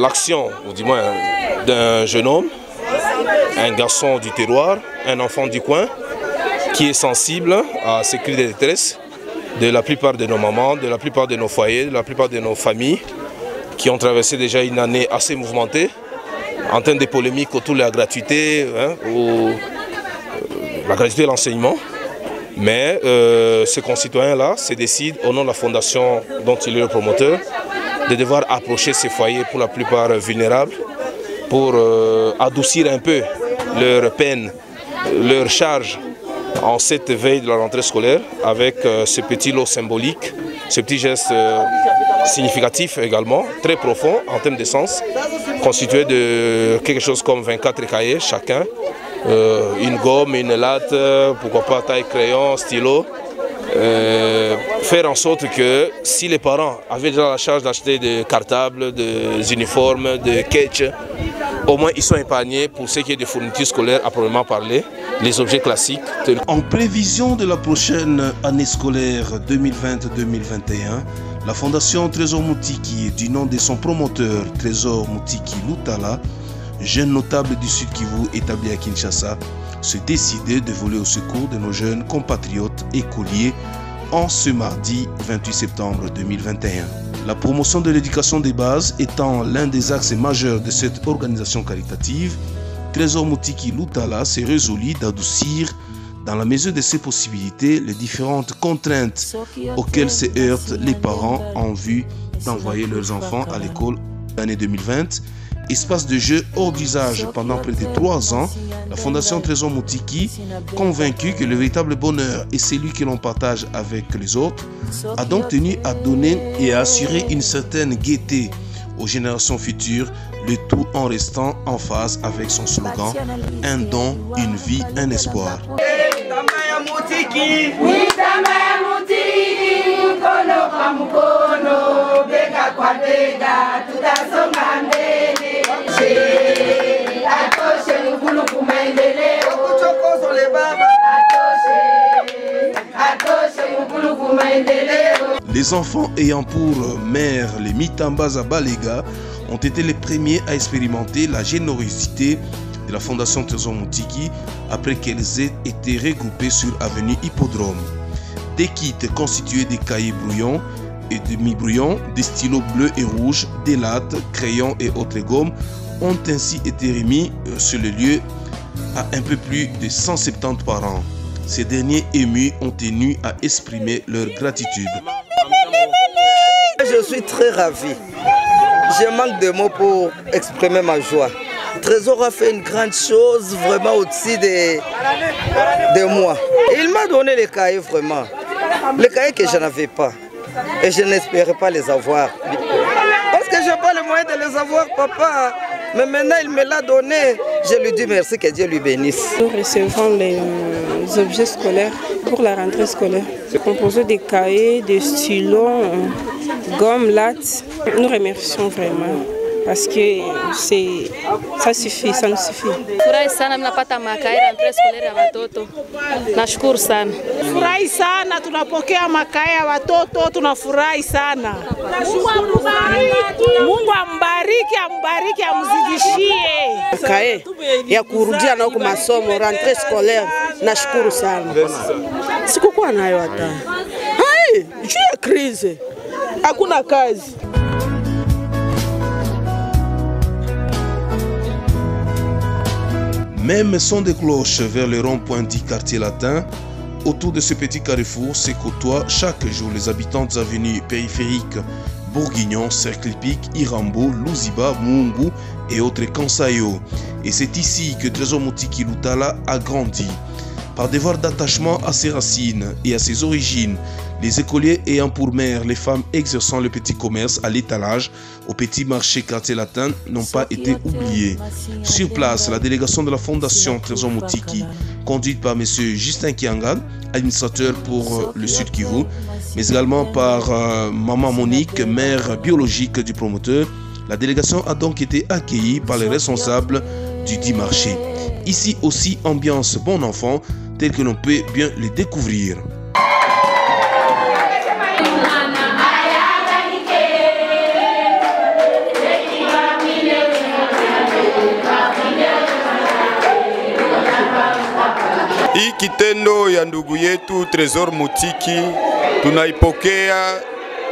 l'action, ou du moins d'un jeune homme, un garçon du terroir, un enfant du coin, qui est sensible à ces cris de détresse de la plupart de nos mamans, de la plupart de nos foyers, de la plupart de nos familles, qui ont traversé déjà une année assez mouvementée, en termes de polémiques autour de la gratuité, la gratuité de l'enseignement. Mais ces concitoyens-là se décident, au nom de la fondation dont il est le promoteur, de devoir approcher ces foyers pour la plupart vulnérables, pour adoucir un peu leur peine, leur charge en cette veille de la rentrée scolaire, avec ce petit lot symbolique, ce petit geste significatif également, très profond en termes de sens, constitué de quelque chose comme 24 cahiers chacun, une gomme, une latte, pourquoi pas taille, crayon, stylo. Faire en sorte que si les parents avaient déjà la charge d'acheter des cartables, des uniformes, des sketchs, au moins ils sont épargnés pour ce qui est des fournitures scolaires à proprement parler, les objets classiques. En prévision de la prochaine année scolaire 2020-2021, la Fondation Trésor Moutiki, du nom de son promoteur Trésor Moutiki Lutala, jeune notable du Sud Kivu établi à Kinshasa, se décidait de voler au secours de nos jeunes compatriotes écoliers en ce mardi 28 septembre 2021. La promotion de l'éducation des bases étant l'un des axes majeurs de cette organisation caritative, Trésor Moutiki Lutala s'est résolu d'adoucir, dans la mesure de ses possibilités, les différentes contraintes auxquelles se heurtent les parents en vue d'envoyer leurs enfants à l'école l'année 2020. Espace de jeu hors d'usage pendant près de 3 ans, la Fondation Trésor Moutiki, convaincue que le véritable bonheur est celui que l'on partage avec les autres, a donc tenu à donner et à assurer une certaine gaieté aux générations futures, le tout en restant en phase avec son slogan « Un don, une vie, un espoir ». Les enfants ayant pour mère les Mitambaza Balega ont été les premiers à expérimenter la générosité de la Fondation Trésor Moutiki après qu'elles aient été regroupées sur avenue Hippodrome. Des kits constitués de cahiers brouillons et demi-brouillons, des stylos bleus et rouges, des lattes, crayons et autres gommes ont ainsi été remis sur le lieu à un peu plus de 170 parents. Ces derniers émus ont tenu à exprimer leur gratitude. Je suis très ravi. Je manque de mots pour exprimer ma joie. Trésor a fait une grande chose vraiment au-dessus de moi. Il m'a donné les cahiers vraiment. Les cahiers que je n'avais pas. Et je n'espérais pas les avoir. Parce que je n'ai pas le moyen de les avoir, papa. Mais maintenant, il me l'a donné. Je lui dis merci, que Dieu lui bénisse. Nous recevons les objets scolaires pour la rentrée scolaire. C'est composé des cahiers, des stylos, gomme, latte. Nous remercions vraiment. Parce que ça suffit, ça nous suffit. Furahi sana mnapata makai rentrée scolaire ya watoto. Nashukuru sana. Furahi sana tunapokea makai ya watoto, tunafurahi sana. Mungu ambariki, ambariki, amzidishie. Kai ya kurudia na huko masomo rentrée scolaire, nashukuru sana. Sikukuwa nayo hata. Hai, juu ya crise. Hakuna kazi. Même son de cloche vers le rond-point du quartier latin, autour de ce petit carrefour se côtoient chaque jour les habitants des avenues périphériques Bourguignon, Cercle Pic, Irambo, Louziba, Mungu et autres Kansayo. Et c'est ici que Trésor Moutiki Lutala a grandi. Par devoir d'attachement à ses racines et à ses origines, les écoliers ayant pour mère les femmes exerçant le petit commerce à l'étalage au petit marché quartier latin n'ont pas été oubliés. Sur place, la délégation de la Fondation Trésor Moutiki, conduite par M. Justin Kiangan, administrateur pour le Sud Kivu, mais également par Maman Monique, mère biologique du promoteur, la délégation a donc été accueillie par les responsables du dit marché. Ici aussi, ambiance bon enfant, tel que l'on peut bien les découvrir. Hii kitendo ya ndugu yetu Tresor Mutiki tunaipokea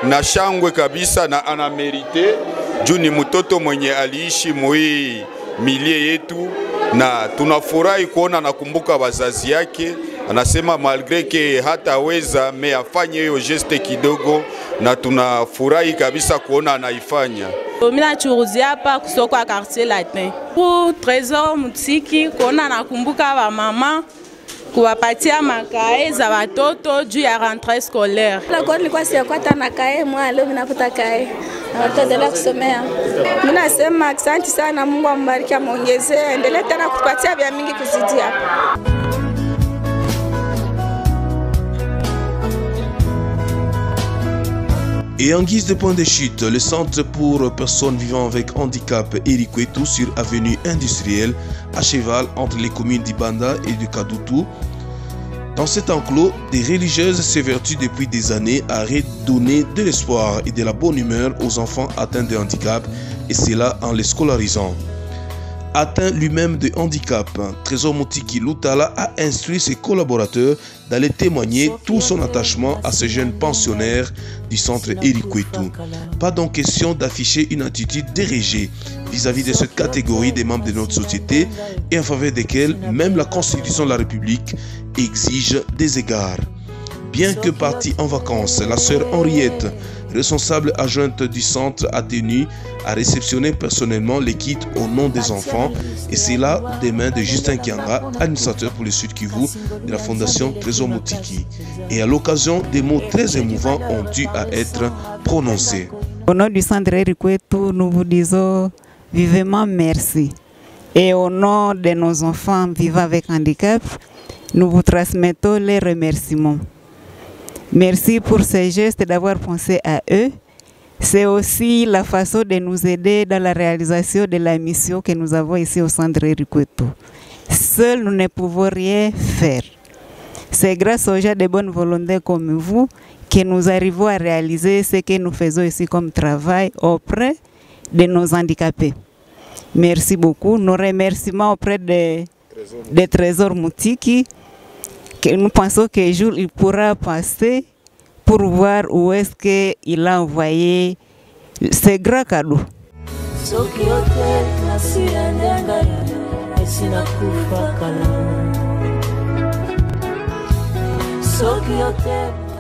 na shangwe kabisa, na anamerite juu ni mtoto mwenye aliishi mwi milie yetu, na tunafurahi kuona nakumbuka wazazi yake. Anasema malgré que hataweza me afanye hiyo geste kidogo, na tunafurahi kabisa kuona anaifanya. Mimi nachuruzia hapa kusoko ya quartier latin. Pour Tresor Mutiki kuona nakumbuka wa mama kuwapatia makae za watoto juu ya rentrée scolaire. Kwa nilikuwa siyakwata na kae mwa leo ninapata kae. Na wataendelea kusomea. Mimi nasema asante sana, Mungu ambariki, amuongezee, endelee tena kutupatia vya mingi kuzidi hapa. Et en guise de point de chute, le centre pour personnes vivant avec handicap Erikwetu sur avenue industrielle, à cheval entre les communes d'Ibanda et de Kadutu. Dans cet enclos, des religieuses s'évertuent depuis des années à redonner de l'espoir et de la bonne humeur aux enfants atteints de handicap, et cela en les scolarisant. Atteint lui-même de handicap, Tresor Mutiki Lutala a instruit ses collaborateurs d'aller témoigner tout son attachement à ce jeune pensionnaire du centre Erikwetu. Pas donc question d'afficher une attitude dérégée vis-à-vis de cette catégorie des membres de notre société et en faveur desquels même la Constitution de la République exige des égards. Bien que partie en vacances, la sœur Henriette, responsable adjointe du centre, a tenu à réceptionner personnellement les kits au nom des enfants, et c'est là des mains de Justin Kianga, administrateur pour le Sud Kivu de la Fondation Tresor Mutiki. Et à l'occasion, des mots très émouvants ont dû à être prononcés. Au nom du centre Erikwetu, nous vous disons vivement merci. Et au nom de nos enfants vivant avec handicap, nous vous transmettons les remerciements. Merci pour ces gestes, d'avoir pensé à eux. C'est aussi la façon de nous aider dans la réalisation de la mission que nous avons ici au centre Erikwetu. Seuls, nous ne pouvons rien faire. C'est grâce aux gens de bonne volonté comme vous que nous arrivons à réaliser ce que nous faisons ici comme travail auprès de nos handicapés. Merci beaucoup. Nos remerciements auprès de Tresor Mutiki, que nous pensons qu'un jour il pourra passer pour voir où est-ce qu'il a envoyé ces grands cadeaux. Soki yote